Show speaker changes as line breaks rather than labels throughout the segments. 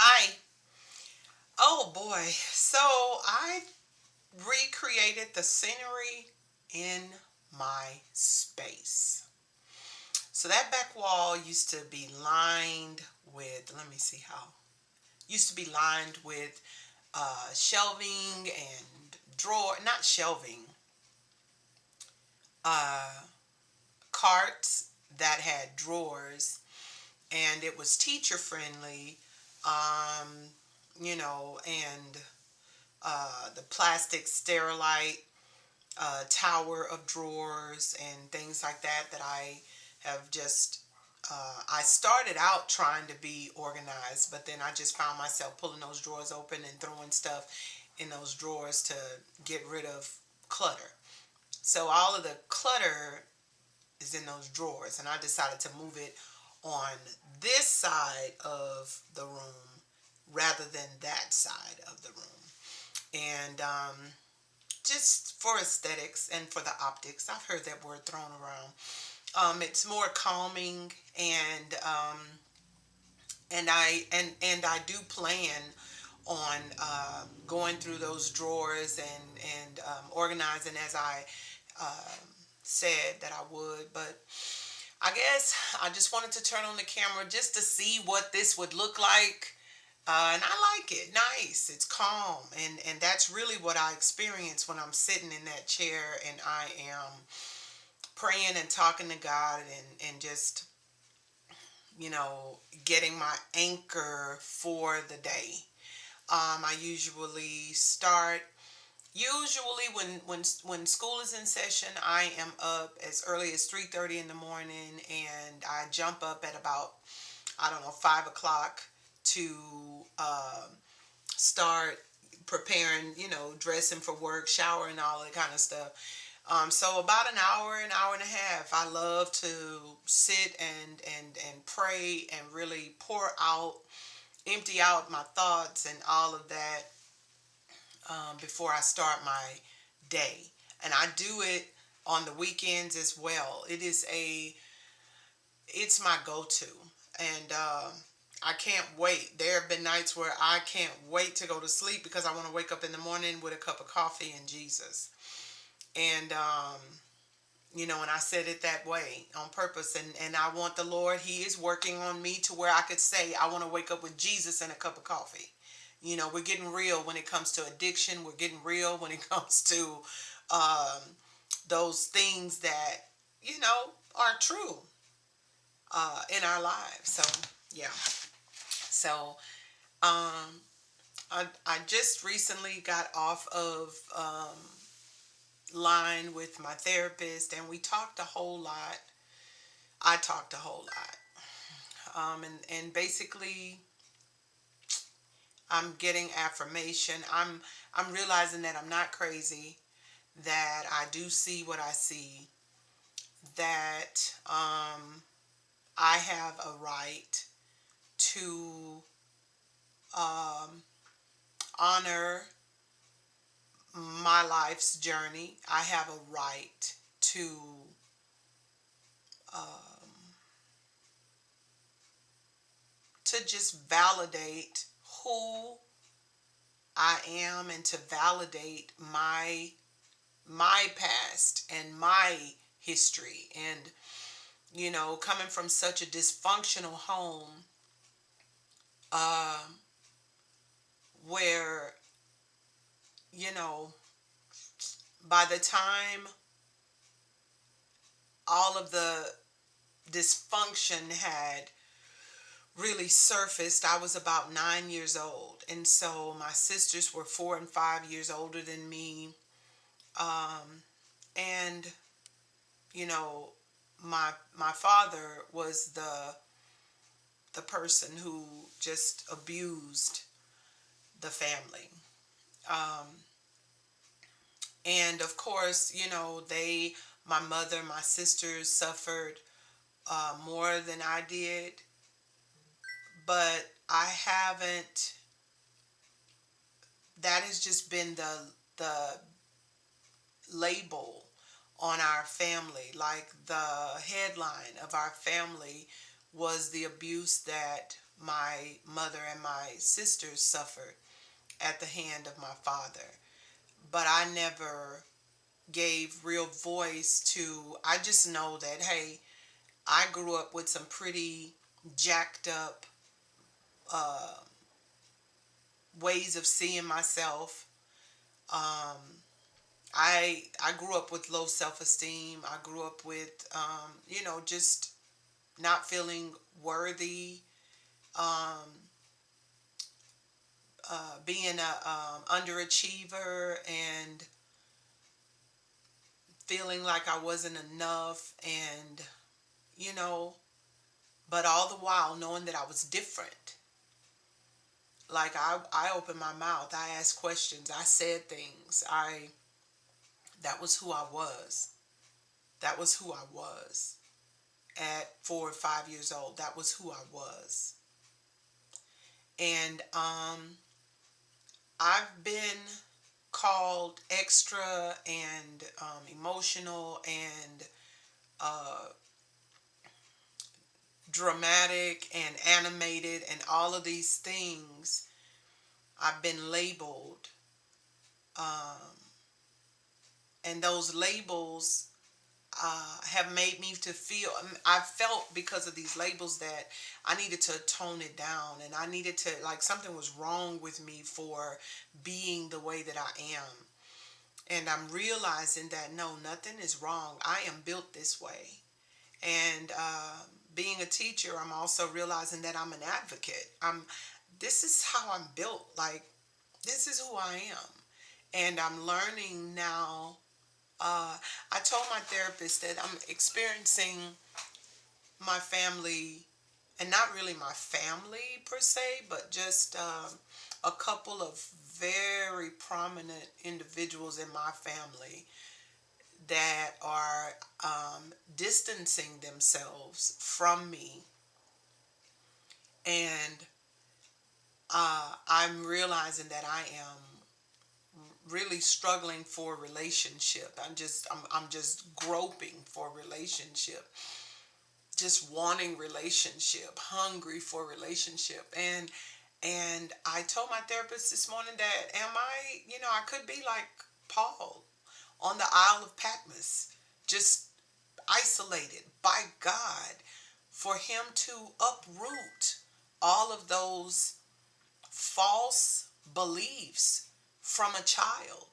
Hi. Oh boy. So I recreated the scenery in my space. So that back wall used to be lined with, let me see how, used to be lined with shelving and not shelving, uh, carts that had drawers, and it was teacher friendly, um, and the plastic sterilite tower of drawers and things like that I have just I started out trying to be organized, but then I just found myself pulling those drawers open and throwing stuff in those drawers to get rid of clutter. So all of the clutter is in those drawers, and I decided to move it on this side of the room rather than that side of the room. And just for aesthetics and for the optics. I've heard that word thrown around. It's more calming, and I do plan on going through those drawers and organizing as I uh, said that I would. But I guess I just wanted to turn on the camera just to see what this would look like. And I like it. Nice. It's calm. And that's really what I experience when I'm sitting in that chair and I am praying and talking to God and just, you know, getting my anchor for the day. I usually start usually when school is in session. I am up as early as 3:30 in the morning, and I jump up at about, I don't know, 5 o'clock to start preparing, dressing for work, showering, all that kind of stuff. So about an hour and a half, I love to sit and pray and really pour out, empty out my thoughts and all of that, before I start my day. And I do it on the weekends as well. It's my go-to, and I can't wait. There have been nights where I can't wait to go to sleep because I want to wake up in the morning with a cup of coffee and Jesus. And and I said it that way on purpose. And I want the Lord. He is working on me to where I could say I want to wake up with Jesus and a cup of coffee. We're getting real when it comes to addiction. We're getting real when it comes to um, those things that are true in our lives. So yeah. So I just recently got off of line with my therapist, and we talked a whole lot. I talked a whole lot, and basically I'm getting affirmation. I'm realizing that I'm not crazy. That I do see what I see. That I have a right to um, honor my life's journey. I have a right to um, just validate who I am and to validate my past and my history. And coming from such a dysfunctional home, um, where you know by the time all of the dysfunction had really surfaced, I was about 9 years old. And so my sisters were 4 and 5 years older than me. And, you know, my father was the person who just abused the family. Um, and of course, my mother, my sisters suffered more than I did, but I haven't. That has just been the label on our family. Like the headline of our family was the abuse that my mother and my sisters suffered at the hand of my father. But I never gave real voice to, I just know that, hey, I grew up with some pretty jacked up uh, ways of seeing myself. Um, I grew up with low self esteem. I grew up with just not feeling worthy, um, being a underachiever, and feeling like I wasn't enough, and you know, but all the while knowing that I was different. Like I opened my mouth, I asked questions, I said things. That was who I was. That was who I was at 4 or 5 years old. That was who I was. And I've been called extra and emotional and uh, dramatic and animated and all of these things. I've been labeled, um, and those labels have made me to feel. I felt because of these labels that I needed to tone it down, and I needed to, like, something was wrong with me for being the way that I am. And I'm realizing that no, nothing is wrong. I am built this way. And being a teacher, I'm also realizing that I'm an advocate. This is how I'm built. Like, this is who I am. And I'm learning now. I told my therapist that I'm experiencing my family, and not really my family per se, but just a couple of very prominent individuals in my family that are distancing themselves from me. And I'm realizing that I am really struggling for a relationship. I'm just groping for a relationship, just wanting relationship, hungry for relationship. And I told my therapist this morning that, am I, I could be like Paul on the Isle of Patmos, just isolated by God, for him to uproot all of those false beliefs from a child,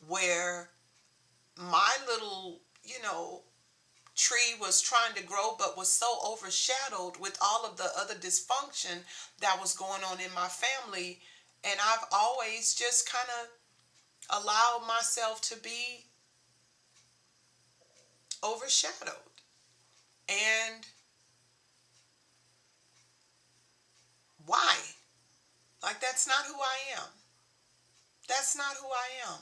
where my little, tree was trying to grow but was so overshadowed with all of the other dysfunction that was going on in my family. And I've always just kind of allowed myself to be overshadowed. And why? Like, that's not who I am. That's not who I am.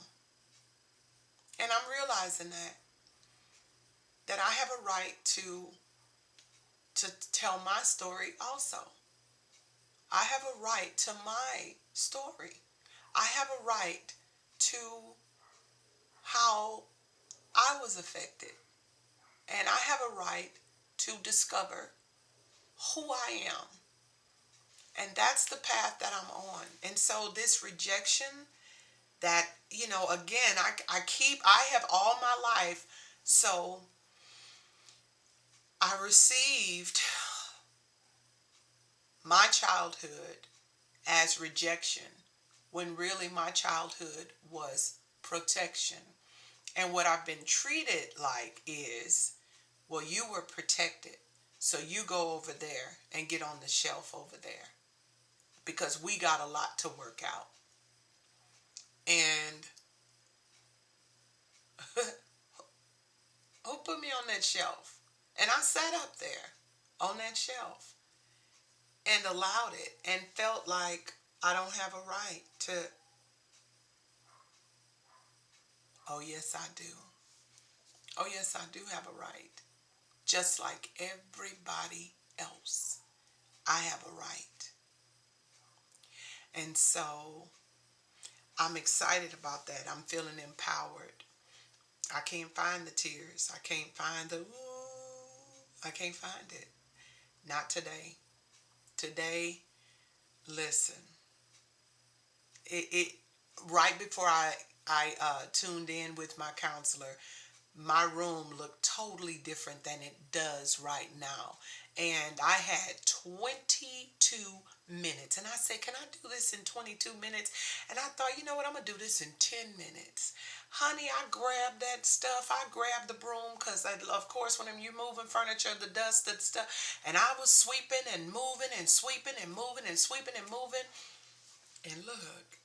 And I'm realizing that I have a right to tell my story also. I have a right to my story. I have a right to how I was affected. And I have a right to discover who I am. And that's the path that I'm on. And so this rejection that, again, I have all my life. So I received my childhood as rejection, when really my childhood was protection. And what I've been treated like is, well, you were protected, so you go over there and get on the shelf over there, because we got a lot to work out. And who put me on that shelf? And I sat up there on that shelf and allowed it, and felt like I don't have a right to. Oh, yes, I do. Oh, yes, I do have a right. Just like everybody else, I have a right. And so I'm excited about that. I'm feeling empowered. I can't find the tears. I can't find the ooh. I can't find it. Not today. Today, listen, it right before I tuned in with my counselor, my room looked totally different than it does right now. And I had 22 minutes. And I said, can I do this in 22 minutes? And I thought, you know what, I'm going to do this in 10 minutes. Honey, I grabbed that stuff. I grabbed the broom because, of course, when you're moving furniture, the dust and stuff. And I was sweeping and moving and sweeping and moving and sweeping and moving. And look,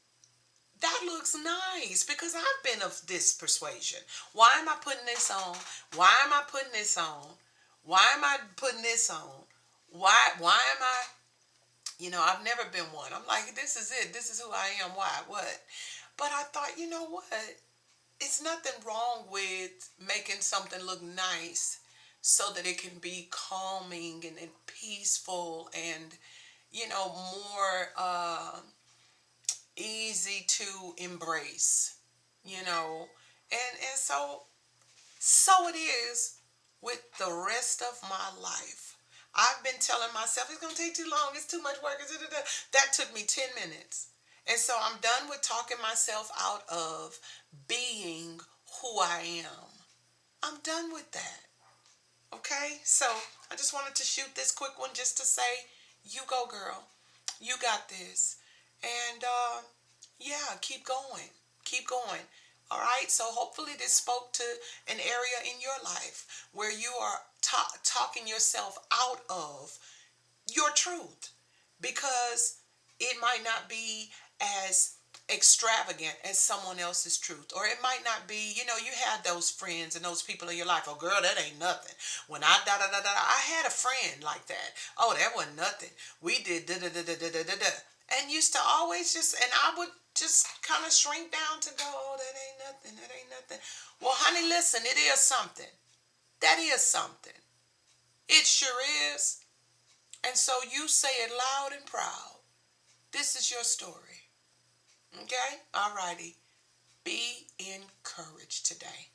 that looks nice because I've been of this persuasion. Why am I putting this on? Why am I putting this on? Why am I putting this on? Why am I, I've never been one. I'm like, this is it. This is who I am. Why? What? But I thought, you know what? It's nothing wrong with making something look nice so that it can be calming and peaceful and, more easy to embrace, you know. And so it is with the rest of my life. I've been telling myself it's going to take too long, it's too much work. That took me 10 minutes. And so I'm done with talking myself out of being who I am. I'm done with that. Okay? So I just wanted to shoot this quick one just to say, you go, girl. You got this. And yeah, keep going. Keep going. All right. So hopefully this spoke to an area in your life where you are talking yourself out of your truth, because it might not be as extravagant as someone else's truth, or it might not be, you had those friends and those people in your life. Oh girl, that ain't nothing. When I da da da da, I had a friend like that. Oh, that wasn't nothing. We did da da da da da da da da, and used to always just, and I would just kind of shrink down to go, oh, that ain't nothing. That ain't nothing. Well, honey, listen, it is something. That is something. It sure is. And so you say it loud and proud. This is your story. Okay? All righty. Be encouraged today.